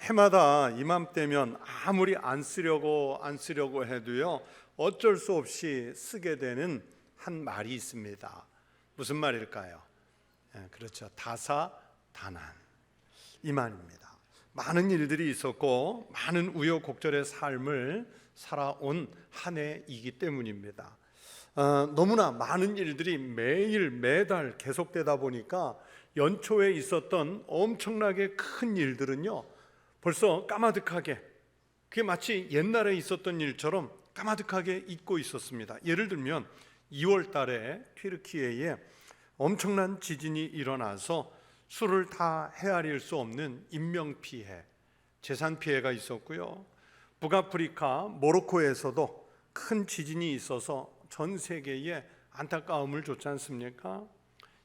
해마다 이맘때면 아무리 안 쓰려고 해도요, 어쩔 수 없이 쓰게 되는 한 말이 있습니다. 무슨 말일까요? 그렇죠. 다사다난, 이 말입니다. 많은 일들이 있었고 많은 우여곡절의 삶을 살아온 한 해이기 때문입니다. 너무나 많은 일들이 매일 매달 계속되다 보니까 연초에 있었던 엄청나게 큰 일들은요, 벌써 까마득하게, 그게 마치 옛날에 있었던 일처럼 까마득하게 잊고 있었습니다. 예를 들면 2월 달에 튀르키예에 엄청난 지진이 일어나서 수를 다 헤아릴 수 없는 인명피해, 재산피해가 있었고요. 북아프리카 모로코에서도 큰 지진이 있어서 전 세계에 안타까움을 줬지 않습니까?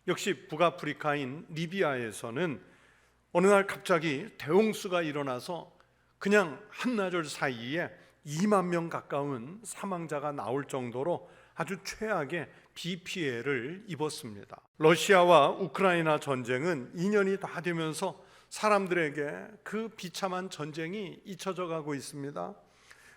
역시 북아프리카인 리비아에서는 어느 날 갑자기 대홍수가 일어나서 그냥 한나절 사이에 2만 명 가까운 사망자가 나올 정도로 아주 최악의 비 피해를 입었습니다. 러시아와 우크라이나 전쟁은 2년이 다 되면서 사람들에게 그 비참한 전쟁이 잊혀져 가고 있습니다.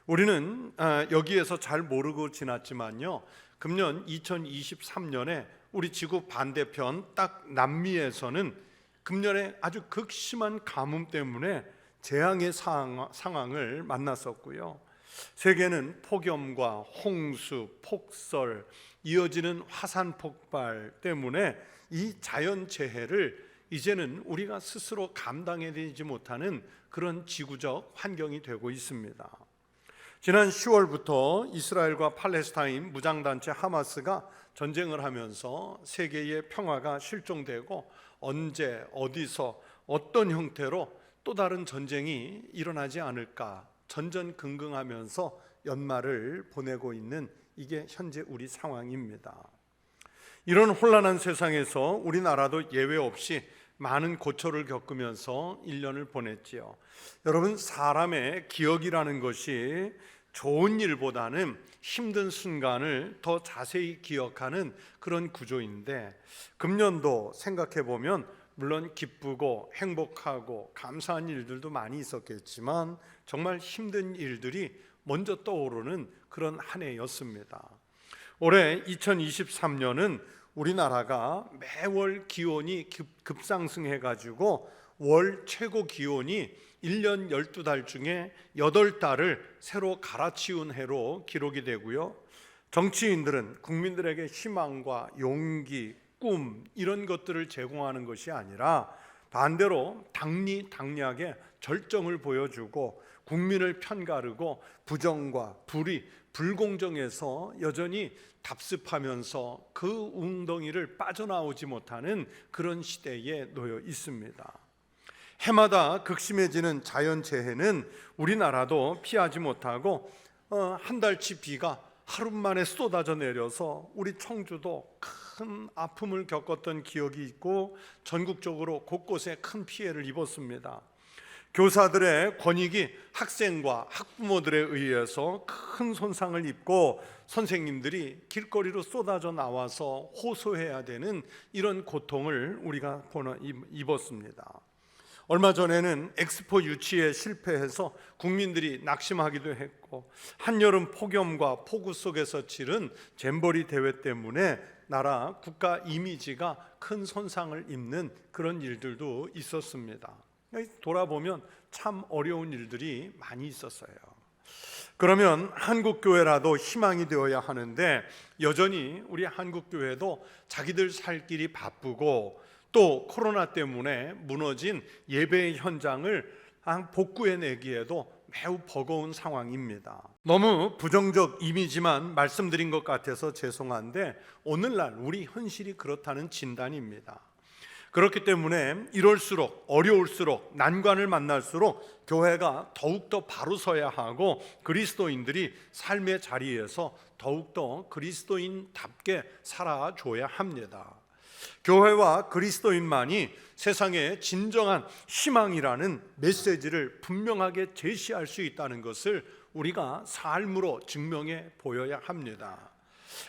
우리는 여기에서 잘 모르고 지났지만요, 금년 2023년에 우리 지구 반대편 딱 남미에서는 금년에 아주 극심한 가뭄 때문에 재앙의 상황을 만났었고요. 세계는 폭염과 홍수, 폭설, 이어지는 화산 폭발 때문에 이 자연재해를 이제는 우리가 스스로 감당해내지 못하는 그런 지구적 환경이 되고 있습니다. 지난 10월부터 이스라엘과 팔레스타인 무장단체 하마스가 전쟁을 하면서 세계의 평화가 실종되고 언제 어디서 어떤 형태로 또 다른 전쟁이 일어나지 않을까 전전긍긍하면서 연말을 보내고 있는, 이게 현재 우리 상황입니다. 이런 혼란한 세상에서 우리나라도 예외 없이 많은 고초를 겪으면서 1년을 보냈지요. 여러분, 사람의 기억이라는 것이 좋은 일보다는 힘든 순간을 더 자세히 기억하는 그런 구조인데, 금년도 생각해 보면 물론 기쁘고 행복하고 감사한 일들도 많이 있었겠지만 정말 힘든 일들이 먼저 떠오르는 그런 한 해였습니다. 올해 2023년은 우리나라가 매월 기온이 급상승해 가지고 월 최고 기온이 1년 12달 중에 8달을 새로 갈아치운 해로 기록이 되고요. 정치인들은 국민들에게 희망과 용기, 꿈, 이런 것들을 제공하는 것이 아니라 반대로 당리당략의 절정을 보여주고 국민을 편가르고 부정과 불의, 불공정에서 여전히 답습하면서 그 웅덩이를 빠져나오지 못하는 그런 시대에 놓여 있습니다. 해마다 극심해지는 자연재해는 우리나라도 피하지 못하고 한 달치 비가 하루 만에 쏟아져 내려서 우리 청주도 큰 아픔을 겪었던 기억이 있고 전국적으로 곳곳에 큰 피해를 입었습니다. 교사들의 권익이 학생과 학부모들에 의해서 큰 손상을 입고 선생님들이 길거리로 쏟아져 나와서 호소해야 되는 이런 고통을 우리가 입었습니다. 얼마 전에는 엑스포 유치에 실패해서 국민들이 낙심하기도 했고, 한여름 폭염과 폭우 속에서 치른 잼버리 대회 때문에 나라 국가 이미지가 큰 손상을 입는 그런 일들도 있었습니다. 돌아보면 참 어려운 일들이 많이 있었어요. 그러면 한국교회라도 희망이 되어야 하는데, 여전히 우리 한국교회도 자기들 살 길이 바쁘고 또 코로나 때문에 무너진 예배의 현장을 복구해내기에도 매우 버거운 상황입니다. 너무 부정적 이미지만 말씀드린 것 같아서 죄송한데 오늘날 우리 현실이 그렇다는 진단입니다. 그렇기 때문에 이럴수록, 어려울수록, 난관을 만날수록 교회가 더욱더 바로 서야 하고 그리스도인들이 삶의 자리에서 더욱더 그리스도인답게 살아줘야 합니다. 교회와 그리스도인만이 세상의 진정한 희망이라는 메시지를 분명하게 제시할 수 있다는 것을 우리가 삶으로 증명해 보여야 합니다.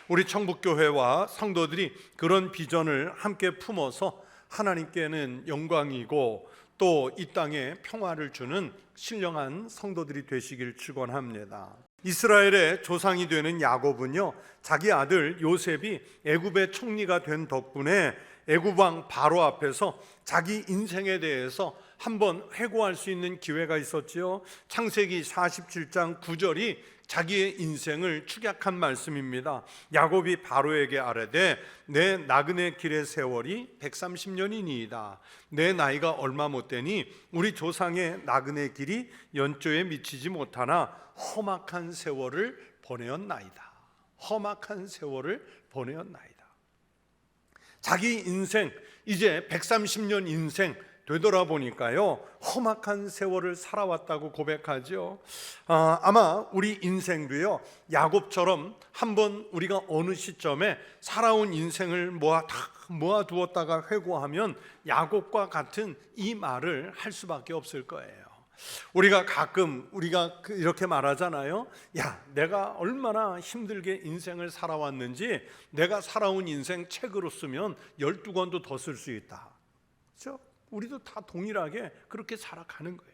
우리 청북교회와 성도들이 그런 비전을 함께 품어서 하나님께는 영광이고 또 이 땅에 평화를 주는 신령한 성도들이 되시길 축원합니다. 이스라엘의 조상이 되는 야곱은요, 자기 아들 요셉이 애굽의 총리가 된 덕분에 애굽 왕 바로 앞에서 자기 인생에 대해서 한번 회고할 수 있는 기회가 있었지요. 창세기 47장 9절이 자기의 인생을 축약한 말씀입니다. 야곱이 바로에게 아뢰되 내 나그네 길의 세월이 130년이니이다. 내 나이가 얼마 못되니 우리 조상의 나그네 길이 연조에 미치지 못하나 험악한 세월을 보내었나이다. 험악한 세월을 보내었나이다. 자기 인생 이제 130년 인생 되돌아보니까요, 험악한 세월을 살아왔다고 고백하죠. 아마 우리 인생도요, 야곱처럼 한번 우리가 어느 시점에 살아온 인생을 모아두었다가 회고하면 야곱과 같은 이 말을 할 수밖에 없을 거예요. 우리가 가끔 이렇게 말하잖아요. 야, 내가 얼마나 힘들게 인생을 살아왔는지 내가 살아온 인생 책으로 쓰면 12권도 더 쓸 수 있다. 그렇죠? 우리도 다 동일하게 그렇게 살아가는 거예요.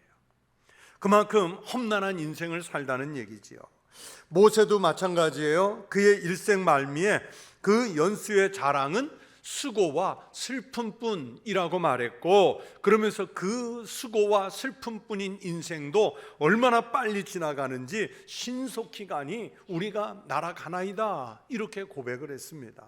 그만큼 험난한 인생을 살다는 얘기지요. 모세도 마찬가지예요. 그의 일생 말미에 그 연수의 자랑은 수고와 슬픔뿐이라고 말했고, 그러면서 그 수고와 슬픔뿐인 인생도 얼마나 빨리 지나가는지 신속히 가니 우리가 날아가나이다, 이렇게 고백을 했습니다.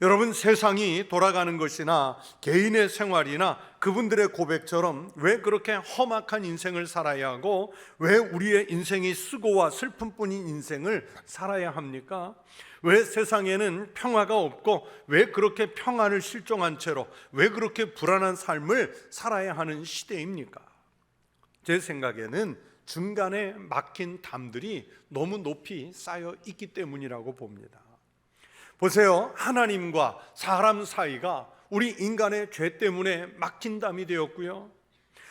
여러분, 세상이 돌아가는 것이나 개인의 생활이나 그분들의 고백처럼 왜 그렇게 험악한 인생을 살아야 하고 왜 우리의 인생이 수고와 슬픔뿐인 인생을 살아야 합니까? 왜 세상에는 평화가 없고 왜 그렇게 평화를 실종한 채로 왜 그렇게 불안한 삶을 살아야 하는 시대입니까? 제 생각에는 중간에 막힌 담들이 너무 높이 쌓여 있기 때문이라고 봅니다. 보세요, 하나님과 사람 사이가 우리 인간의 죄 때문에 막힌 담이 되었고요,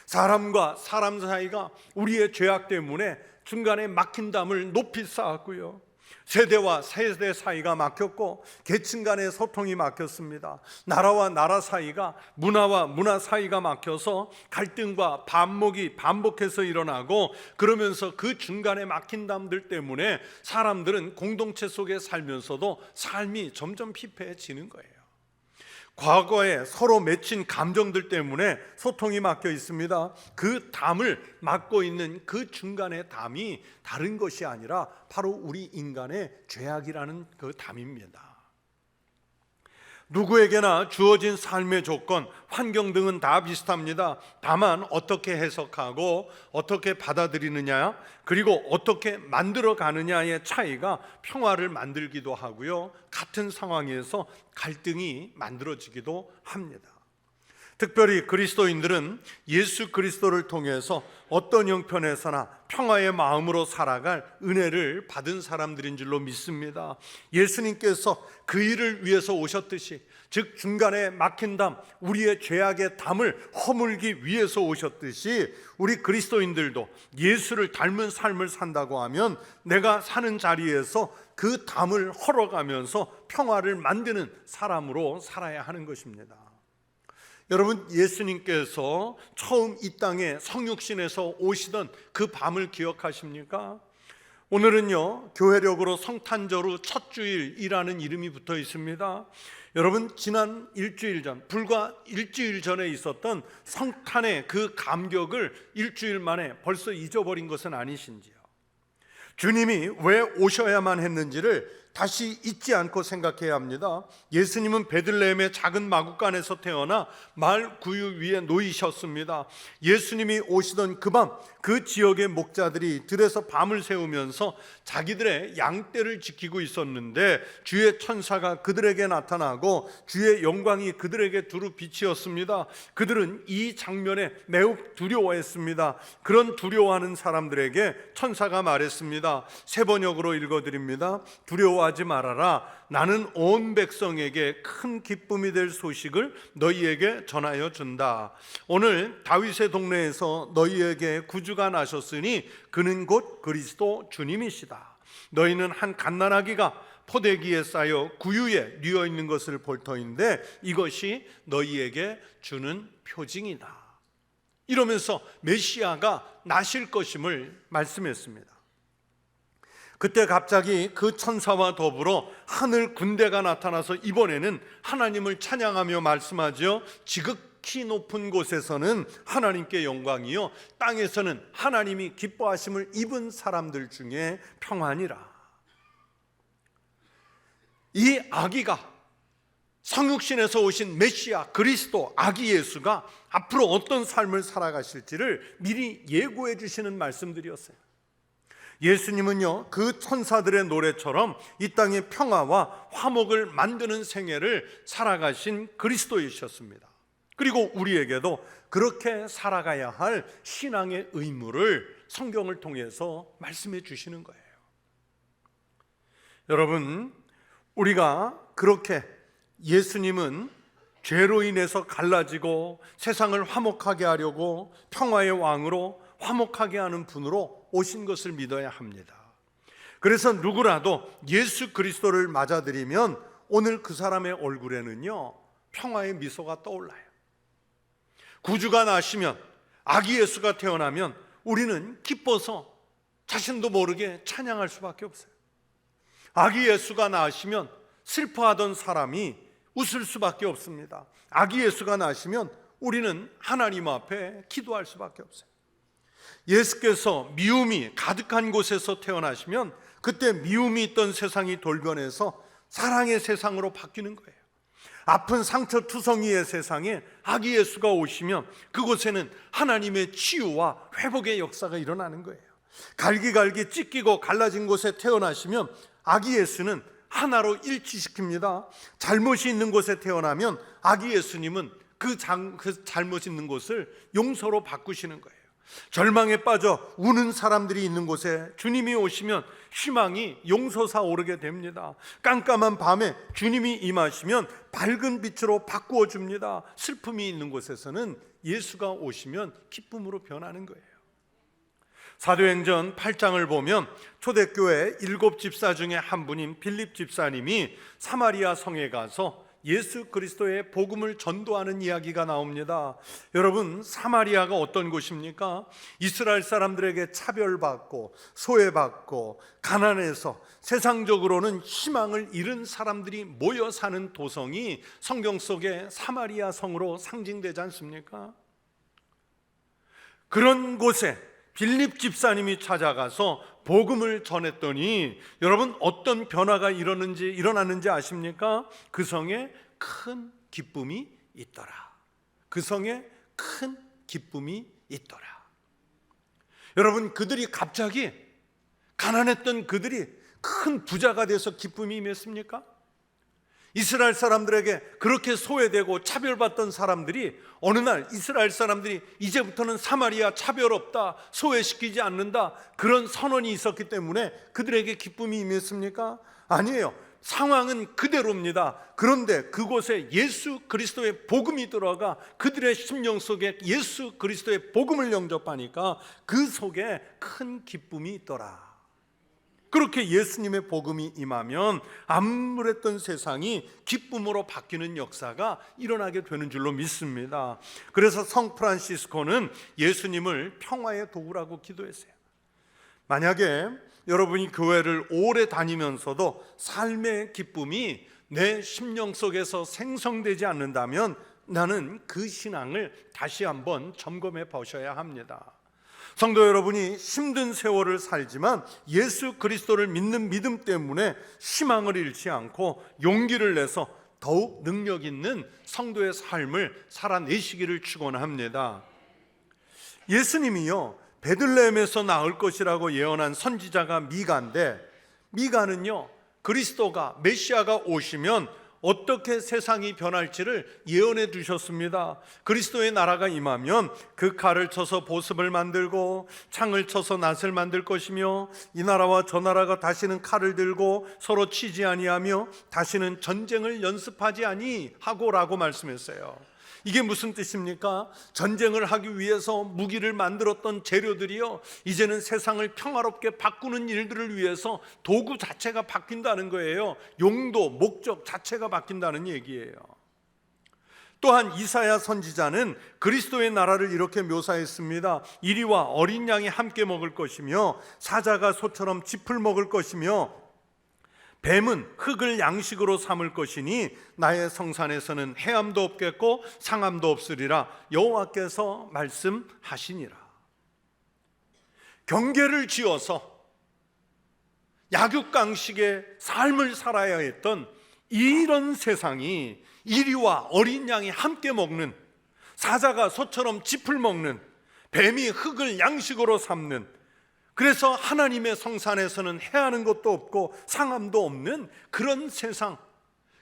사람과 사람 사이가 우리의 죄악 때문에 중간에 막힌 담을 높이 쌓았고요, 세대와 세대 사이가 막혔고 계층 간의 소통이 막혔습니다. 나라와 나라 사이가, 문화와 문화 사이가 막혀서 갈등과 반목이 반복해서 일어나고, 그러면서 그 중간에 막힌 담들 때문에 사람들은 공동체 속에 살면서도 삶이 점점 피폐해지는 거예요. 과거에 서로 맺힌 감정들 때문에 소통이 막혀 있습니다. 그 담을 막고 있는 그 중간의 담이 다른 것이 아니라 바로 우리 인간의 죄악이라는 그 담입니다. 누구에게나 주어진 삶의 조건, 환경 등은 다 비슷합니다. 다만 어떻게 해석하고 어떻게 받아들이느냐, 그리고 어떻게 만들어 가느냐의 차이가 평화를 만들기도 하고요, 같은 상황에서 갈등이 만들어지기도 합니다. 특별히 그리스도인들은 예수 그리스도를 통해서 어떤 형편에서나 평화의 마음으로 살아갈 은혜를 받은 사람들인 줄로 믿습니다. 예수님께서 그 일을 위해서 오셨듯이, 즉 중간에 막힌 담, 우리의 죄악의 담을 허물기 위해서 오셨듯이 우리 그리스도인들도 예수를 닮은 삶을 산다고 하면 내가 사는 자리에서 그 담을 헐어가면서 평화를 만드는 사람으로 살아야 하는 것입니다. 여러분, 예수님께서 처음 이 땅에 성육신에서 오시던 그 밤을 기억하십니까? 오늘은요, 교회력으로 성탄절 후 첫 주일이라는 이름이 붙어 있습니다. 여러분, 지난 일주일 전, 불과 일주일 전에 있었던 성탄의 그 감격을 일주일 만에 벌써 잊어버린 것은 아니신지요? 주님이 왜 오셔야만 했는지를 다시 잊지 않고 생각해야 합니다. 예수님은 베들레헴의 작은 마구간에서 태어나 말 구유 위에 놓이셨습니다. 예수님이 오시던 그 밤, 그 지역의 목자들이 들에서 밤을 새우면서 자기들의 양떼를 지키고 있었는데 주의 천사가 그들에게 나타나고 주의 영광이 그들에게 두루 비치었습니다. 그들은 이 장면에 매우 두려워했습니다. 그런 두려워하는 사람들에게 천사가 말했습니다. 세 번역으로 읽어드립니다. 두려워하지 말아라. 나는 온 백성에게 큰 기쁨이 될 소식을 너희에게 전하여 준다. 오늘 다윗의 동네에서 너희에게 구주가 나셨으니 그는 곧 그리스도 주님이시다. 너희는 한 갓난아기가 포대기에 쌓여 구유에 뉘어 있는 것을 볼 터인데 이것이 너희에게 주는 표징이다. 이러면서 메시아가 나실 것임을 말씀했습니다. 그때 갑자기 그 천사와 더불어 하늘 군대가 나타나서 이번에는 하나님을 찬양하며 말씀하죠. 지극히 높은 곳에서는 하나님께 영광이요, 땅에서는 하나님이 기뻐하심을 입은 사람들 중에 평안이라. 이 아기가, 성육신에서 오신 메시아 그리스도 아기 예수가 앞으로 어떤 삶을 살아가실지를 미리 예고해 주시는 말씀들이었어요. 예수님은요, 그 천사들의 노래처럼 이 땅의 평화와 화목을 만드는 생애를 살아가신 그리스도이셨습니다. 그리고 우리에게도 그렇게 살아가야 할 신앙의 의무를 성경을 통해서 말씀해 주시는 거예요. 여러분, 우리가 그렇게 예수님은 죄로 인해서 갈라지고 세상을 화목하게 하려고 평화의 왕으로 화목하게 하는 분으로 오신 것을 믿어야 합니다. 그래서 누구라도 예수 그리스도를 맞아들이면 오늘 그 사람의 얼굴에는요, 평화의 미소가 떠올라요. 구주가 나시면, 아기 예수가 태어나면 우리는 기뻐서 자신도 모르게 찬양할 수밖에 없어요. 아기 예수가 나시면 슬퍼하던 사람이 웃을 수밖에 없습니다. 아기 예수가 나시면 우리는 하나님 앞에 기도할 수밖에 없어요. 예수께서 미움이 가득한 곳에서 태어나시면 그때 미움이 있던 세상이 돌변해서 사랑의 세상으로 바뀌는 거예요. 아픈 상처투성이의 세상에 아기 예수가 오시면 그곳에는 하나님의 치유와 회복의 역사가 일어나는 거예요. 갈기갈기 찢기고 갈라진 곳에 태어나시면 아기 예수는 하나로 일치시킵니다. 잘못이 있는 곳에 태어나면 아기 예수님은 그 잘못 있는 곳을 용서로 바꾸시는 거예요. 절망에 빠져 우는 사람들이 있는 곳에 주님이 오시면 희망이 용솟아 오르게 됩니다. 깜깜한 밤에 주님이 임하시면 밝은 빛으로 바꾸어 줍니다. 슬픔이 있는 곳에서는 예수가 오시면 기쁨으로 변하는 거예요. 사도행전 8장을 보면 초대교회 7집사 중에 한 분인 빌립 집사님이 사마리아 성에 가서 예수 그리스도의 복음을 전도하는 이야기가 나옵니다. 여러분, 사마리아가 어떤 곳입니까? 이스라엘 사람들에게 차별받고 소외받고 가난해서 세상적으로는 희망을 잃은 사람들이 모여 사는 도성이 성경 속에 사마리아 성으로 상징되지 않습니까? 그런 곳에 빌립 집사님이 찾아가서 복음을 전했더니 여러분, 어떤 변화가 일어났는지 아십니까? 그 성에 큰 기쁨이 있더라. 그 성에 큰 기쁨이 있더라. 여러분, 그들이 갑자기 가난했던 그들이 큰 부자가 돼서 기쁨이 임했습니까? 이스라엘 사람들에게 그렇게 소외되고 차별받던 사람들이 어느 날 이스라엘 사람들이 이제부터는 사마리아 차별 없다, 소외시키지 않는다, 그런 선언이 있었기 때문에 그들에게 기쁨이 임했습니까? 아니에요. 상황은 그대로입니다. 그런데 그곳에 예수 그리스도의 복음이 들어가 그들의 심령 속에 예수 그리스도의 복음을 영접하니까 그 속에 큰 기쁨이 있더라. 그렇게 예수님의 복음이 임하면 암울했던 세상이 기쁨으로 바뀌는 역사가 일어나게 되는 줄로 믿습니다. 그래서 성 프란시스코는 예수님을 평화의 도구라고 기도했어요. 만약에 여러분이 교회를 오래 다니면서도 삶의 기쁨이 내 심령 속에서 생성되지 않는다면 나는 그 신앙을 다시 한번 점검해 보셔야 합니다. 성도 여러분이 힘든 세월을 살지만 예수 그리스도를 믿는 믿음 때문에 희망을 잃지 않고 용기를 내서 더욱 능력 있는 성도의 삶을 살아내시기를 축원합니다. 예수님이요, 베들레헴에서 나을 것이라고 예언한 선지자가 미가인데, 미가는요, 그리스도가 메시아가 오시면 어떻게 세상이 변할지를 예언해 두셨습니다. 그리스도의 나라가 임하면 그 칼을 쳐서 보습을 만들고 창을 쳐서 낫을 만들 것이며 이 나라와 저 나라가 다시는 칼을 들고 서로 치지 아니하며 다시는 전쟁을 연습하지 아니하고라고 말씀했어요. 이게 무슨 뜻입니까? 전쟁을 하기 위해서 무기를 만들었던 재료들이요, 이제는 세상을 평화롭게 바꾸는 일들을 위해서 도구 자체가 바뀐다는 거예요. 용도, 목적 자체가 바뀐다는 얘기예요. 또한 이사야 선지자는 그리스도의 나라를 이렇게 묘사했습니다. 이리와 어린 양이 함께 먹을 것이며 사자가 소처럼 짚을 먹을 것이며 뱀은 흙을 양식으로 삼을 것이니 나의 성산에서는 해함도 없겠고 상함도 없으리라 여호와께서 말씀하시니라. 경계를 지어서 약육강식의 삶을 살아야 했던 이런 세상이 이리와 어린 양이 함께 먹는, 사자가 소처럼 짚을 먹는, 뱀이 흙을 양식으로 삼는, 그래서 하나님의 성산에서는 해하는 것도 없고 상함도 없는 그런 세상,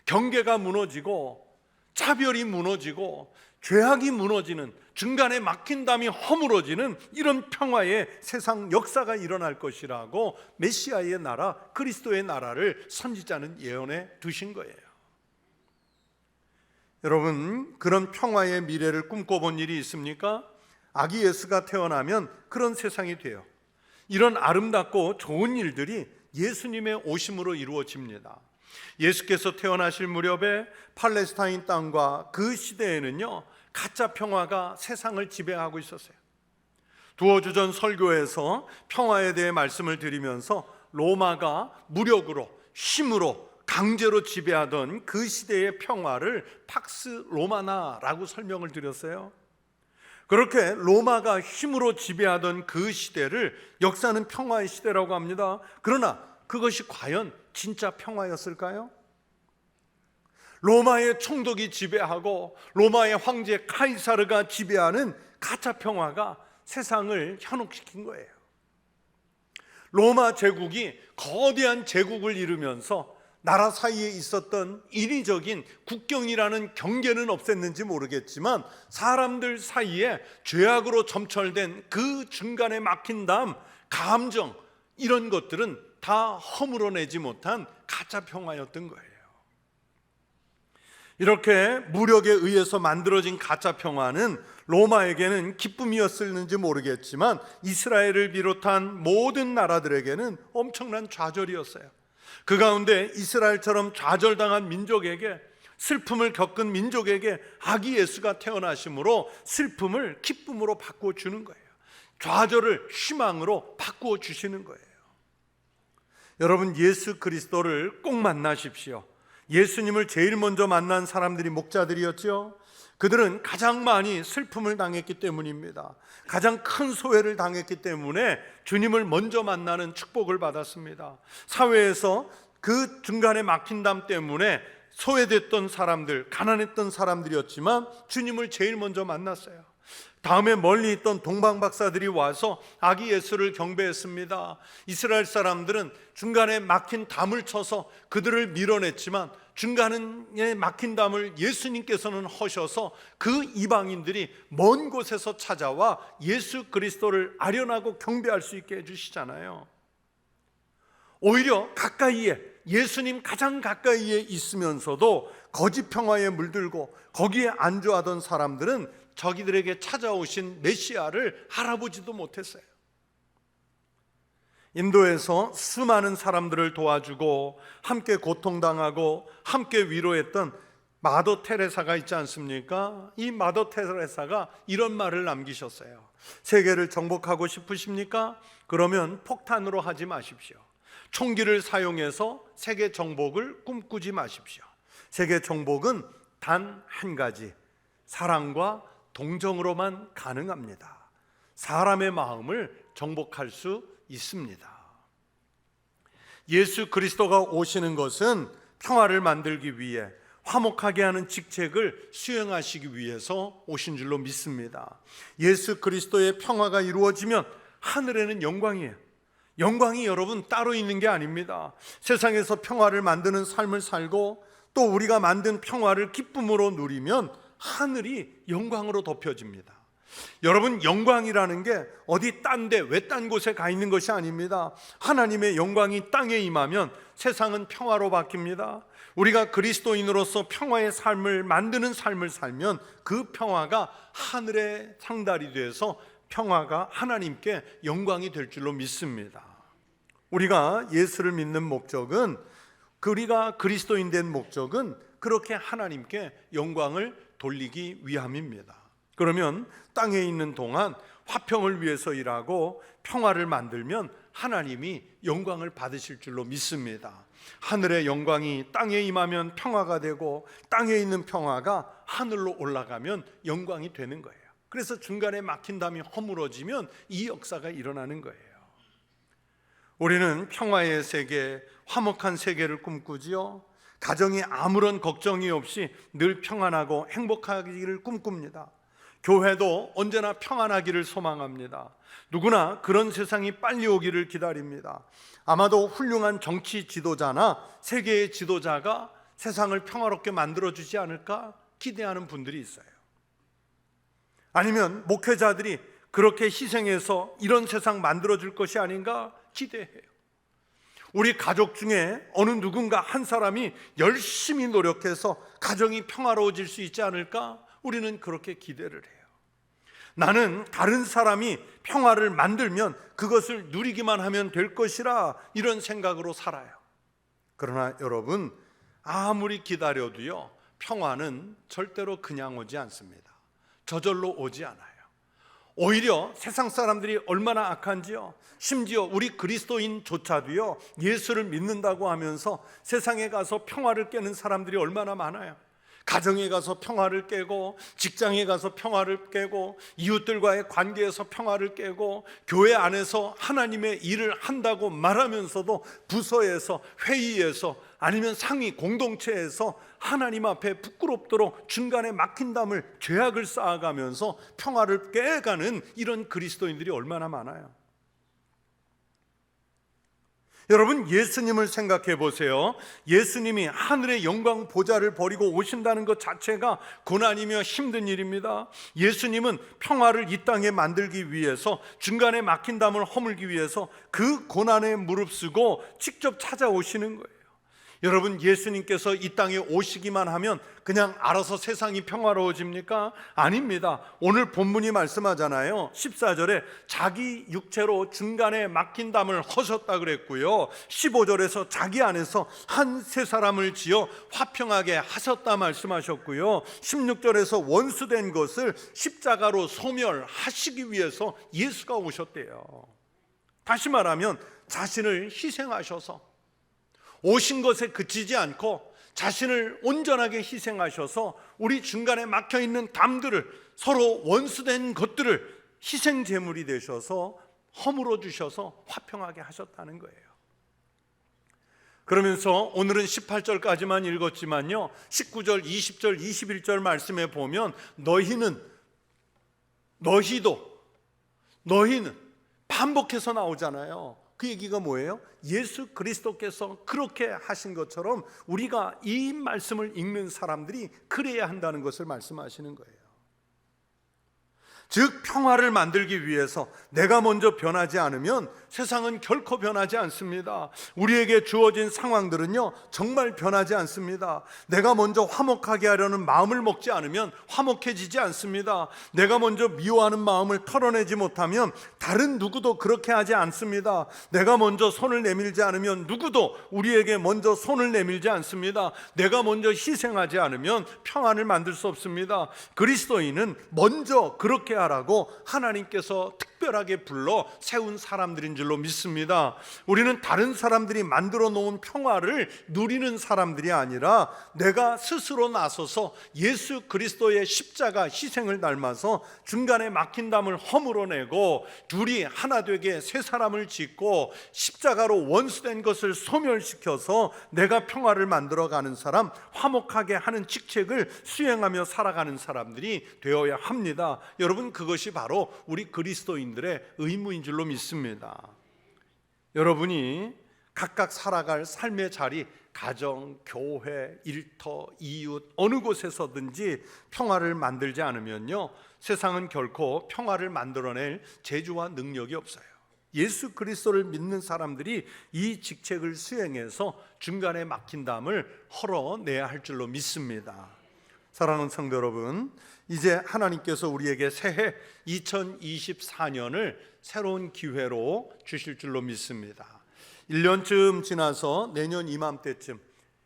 경계가 무너지고 차별이 무너지고 죄악이 무너지는, 중간에 막힌 담이 허물어지는 이런 평화의 세상 역사가 일어날 것이라고 메시아의 나라, 그리스도의 나라를 선지자는 예언해 두신 거예요. 여러분, 그런 평화의 미래를 꿈꿔본 일이 있습니까? 아기 예수가 태어나면 그런 세상이 돼요. 이런 아름답고 좋은 일들이 예수님의 오심으로 이루어집니다. 예수께서 태어나실 무렵에 팔레스타인 땅과 그 시대에는요, 가짜 평화가 세상을 지배하고 있었어요. 두어 주 전 설교에서 평화에 대해 말씀을 드리면서 로마가 무력으로, 힘으로, 강제로 지배하던 그 시대의 평화를 팍스 로마나라고 설명을 드렸어요. 그렇게 로마가 힘으로 지배하던 그 시대를 역사는 평화의 시대라고 합니다. 그러나 그것이 과연 진짜 평화였을까요? 로마의 총독이 지배하고 로마의 황제 카이사르가 지배하는 가짜 평화가 세상을 현혹시킨 거예요. 로마 제국이 거대한 제국을 이루면서 나라 사이에 있었던 인위적인 국경이라는 경계는 없앴는지 모르겠지만 사람들 사이에 죄악으로 점철된 그 중간에 막힌 담, 감정, 이런 것들은 다 허물어내지 못한 가짜 평화였던 거예요. 이렇게 무력에 의해서 만들어진 가짜 평화는 로마에게는 기쁨이었을는지 모르겠지만 이스라엘을 비롯한 모든 나라들에게는 엄청난 좌절이었어요. 그 가운데 이스라엘처럼 좌절당한 민족에게, 슬픔을 겪은 민족에게 아기 예수가 태어나심으로 슬픔을 기쁨으로 바꾸어 주는 거예요. 좌절을 희망으로 바꾸어 주시는 거예요. 여러분, 예수 그리스도를 꼭 만나십시오. 예수님을 제일 먼저 만난 사람들이 목자들이었죠. 그들은 가장 많이 슬픔을 당했기 때문입니다. 가장 큰 소외를 당했기 때문에 주님을 먼저 만나는 축복을 받았습니다. 사회에서 그 중간에 막힌 담 때문에 소외됐던 사람들, 가난했던 사람들이었지만 주님을 제일 먼저 만났어요. 다음에 멀리 있던 동방 박사들이 와서 아기 예수를 경배했습니다. 이스라엘 사람들은 중간에 막힌 담을 쳐서 그들을 밀어냈지만 중간에 막힌 담을 예수님께서는 허셔서 그 이방인들이 먼 곳에서 찾아와 예수 그리스도를 아련하고 경배할 수 있게 해주시잖아요. 오히려 가까이에, 예수님 가장 가까이에 있으면서도 거짓 평화에 물들고 거기에 안주하던 사람들은 저기들에게 찾아오신 메시아를 알아보지도 못했어요. 인도에서 수많은 사람들을 도와주고 함께 고통당하고 함께 위로했던 마더 테레사가 있지 않습니까? 이 마더 테레사가 이런 말을 남기셨어요. 세계를 정복하고 싶으십니까? 그러면 폭탄으로 하지 마십시오. 총기를 사용해서 세계 정복을 꿈꾸지 마십시오. 세계 정복은 단 한 가지, 사랑과 동정으로만 가능합니다. 사람의 마음을 정복할 수 있습니다. 예수 그리스도가 오시는 것은 평화를 만들기 위해, 화목하게 하는 직책을 수행하시기 위해서 오신 줄로 믿습니다. 예수 그리스도의 평화가 이루어지면 하늘에는 영광이에요. 영광이 여러분 따로 있는 게 아닙니다. 세상에서 평화를 만드는 삶을 살고 또 우리가 만든 평화를 기쁨으로 누리면 하늘이 영광으로 덮여집니다. 여러분, 영광이라는 게 어디 딴 데, 외딴 곳에 가 있는 것이 아닙니다. 하나님의 영광이 땅에 임하면 세상은 평화로 바뀝니다. 우리가 그리스도인으로서 평화의 삶을 만드는 삶을 살면 그 평화가 하늘의 상달이 돼서 평화가 하나님께 영광이 될 줄로 믿습니다. 우리가 예수를 믿는 목적은, 우리가 그리스도인 된 목적은 그렇게 하나님께 영광을 돌리기 위함입니다. 그러면 땅에 있는 동안 화평을 위해서 일하고 평화를 만들면 하나님이 영광을 받으실 줄로 믿습니다. 하늘의 영광이 땅에 임하면 평화가 되고 땅에 있는 평화가 하늘로 올라가면 영광이 되는 거예요. 그래서 중간에 막힌 담이 허물어지면 이 역사가 일어나는 거예요. 우리는 평화의 세계, 화목한 세계를 꿈꾸지요. 가정에 아무런 걱정이 없이 늘 평안하고 행복하기를 꿈꿉니다. 교회도 언제나 평안하기를 소망합니다. 누구나 그런 세상이 빨리 오기를 기다립니다. 아마도 훌륭한 정치 지도자나 세계의 지도자가 세상을 평화롭게 만들어주지 않을까 기대하는 분들이 있어요. 아니면 목회자들이 그렇게 희생해서 이런 세상 만들어줄 것이 아닌가 기대해요. 우리 가족 중에 어느 누군가 한 사람이 열심히 노력해서 가정이 평화로워질 수 있지 않을까 우리는 그렇게 기대를 해요. 나는 다른 사람이 평화를 만들면 그것을 누리기만 하면 될 것이라 이런 생각으로 살아요. 그러나 여러분, 아무리 기다려도요, 평화는 절대로 그냥 오지 않습니다. 저절로 오지 않아요. 오히려 세상 사람들이 얼마나 악한지요, 심지어 우리 그리스도인조차도요, 예수를 믿는다고 하면서 세상에 가서 평화를 깨는 사람들이 얼마나 많아요. 가정에 가서 평화를 깨고, 직장에 가서 평화를 깨고, 이웃들과의 관계에서 평화를 깨고, 교회 안에서 하나님의 일을 한다고 말하면서도 부서에서, 회의에서, 아니면 상위 공동체에서 하나님 앞에 부끄럽도록 중간에 막힌 담을, 죄악을 쌓아가면서 평화를 깨가는 이런 그리스도인들이 얼마나 많아요. 여러분, 예수님을 생각해 보세요. 예수님이 하늘의 영광 보좌를 버리고 오신다는 것 자체가 고난이며 힘든 일입니다. 예수님은 평화를 이 땅에 만들기 위해서, 중간에 막힌 담을 허물기 위해서 그 고난에 무릅쓰고 직접 찾아오시는 거예요. 여러분, 예수님께서 이 땅에 오시기만 하면 그냥 알아서 세상이 평화로워집니까? 아닙니다. 오늘 본문이 말씀하잖아요. 14절에 자기 육체로 중간에 막힌 담을 허셨다 그랬고요, 15절에서 자기 안에서 한 세 사람을 지어 화평하게 하셨다 말씀하셨고요, 16절에서 원수된 것을 십자가로 소멸하시기 위해서 예수가 오셨대요. 다시 말하면 자신을 희생하셔서, 오신 것에 그치지 않고 자신을 온전하게 희생하셔서 우리 중간에 막혀있는 담들을, 서로 원수된 것들을 희생 제물이 되셔서 허물어 주셔서 화평하게 하셨다는 거예요. 그러면서 오늘은 18절까지만 읽었지만요, 19절, 20절, 21절 말씀에 보면 너희는 반복해서 나오잖아요. 그 얘기가 뭐예요? 예수 그리스도께서 그렇게 하신 것처럼 우리가 이 말씀을 읽는 사람들이 그래야 한다는 것을 말씀하시는 거예요. 즉, 평화를 만들기 위해서 내가 먼저 변하지 않으면 세상은 결코 변하지 않습니다. 우리에게 주어진 상황들은요, 정말 변하지 않습니다. 내가 먼저 화목하게 하려는 마음을 먹지 않으면 화목해지지 않습니다. 내가 먼저 미워하는 마음을 털어내지 못하면 다른 누구도 그렇게 하지 않습니다. 내가 먼저 손을 내밀지 않으면 누구도 우리에게 먼저 손을 내밀지 않습니다. 내가 먼저 희생하지 않으면 평안을 만들 수 없습니다. 그리스도인은 먼저 그렇게 하라고 하나님께서 특별하게 불러 세운 사람들인 줄로 믿습니다. 우리는 다른 사람들이 만들어 놓은 평화를 누리는 사람들이 아니라 내가 스스로 나서서 예수 그리스도의 십자가 희생을 닮아서 중간에 막힌 담을 허물어내고 둘이 하나 되게 세 사람을 짓고 십자가로 원수된 것을 소멸시켜서 내가 평화를 만들어가는 사람, 화목하게 하는 직책을 수행하며 살아가는 사람들이 되어야 합니다. 여러분, 그것이 바로 우리 그리스도인들의 의무인 줄로 믿습니다. 여러분이 각각 살아갈 삶의 자리, 가정, 교회, 일터, 이웃, 어느 곳에서든지 평화를 만들지 않으면요, 세상은 결코 평화를 만들어낼 재주와 능력이 없어요. 예수 그리스도를 믿는 사람들이 이 직책을 수행해서 중간에 막힌 담을 헐어내야 할 줄로 믿습니다. 사랑하는 성도 여러분, 이제 하나님께서 우리에게 새해 2024년을 새로운 기회로 주실 줄로 믿습니다. 1년쯤 지나서 내년 이맘때쯤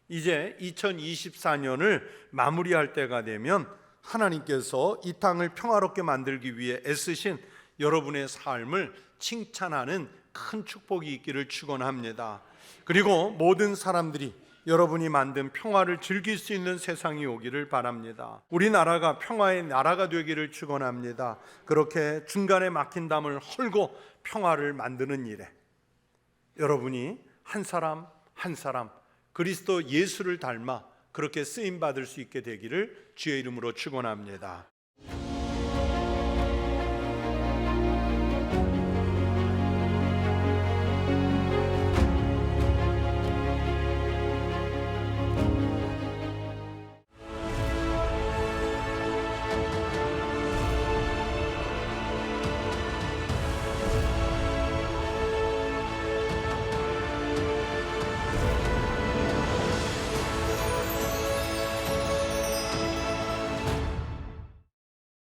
이제 2024년을 마무리할 때가 되면 하나님께서 이 땅을 평화롭게 만들기 위해 애쓰신 여러분의 삶을 칭찬하는 큰 축복이 있기를 축원합니다. 그리고 모든 사람들이 여러분이 만든 평화를 즐길 수 있는 세상이 오기를 바랍니다. 우리나라가 평화의 나라가 되기를 축원합니다. 그렇게 중간에 막힌 담을 헐고 평화를 만드는 일에 여러분이 한 사람 한 사람 그리스도 예수를 닮아 그렇게 쓰임 받을 수 있게 되기를 주의 이름으로 축원합니다.